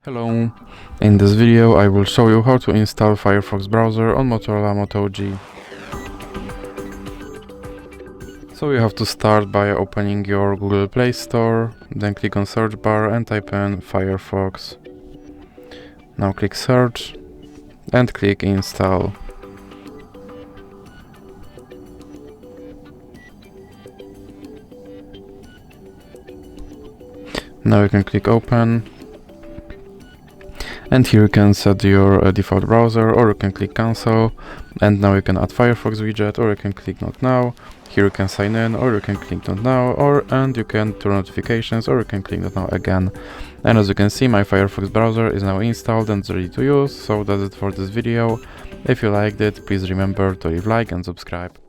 Hello, in this video I will show you how to install Firefox browser on Motorola Moto G. So you have to start by opening your Google Play Store, then click on search bar and type in Firefox. Now click search and click install. Now you can click open. And here you can set your default browser, or you can click cancel, and now you can add Firefox widget, or you can click not now. Here you can sign in, or you can click not now, and you can turn notifications, or you can click not now again. And as you can see, my Firefox browser is now installed and ready to use. So that's it for this video. If you liked it, please remember to leave like and subscribe.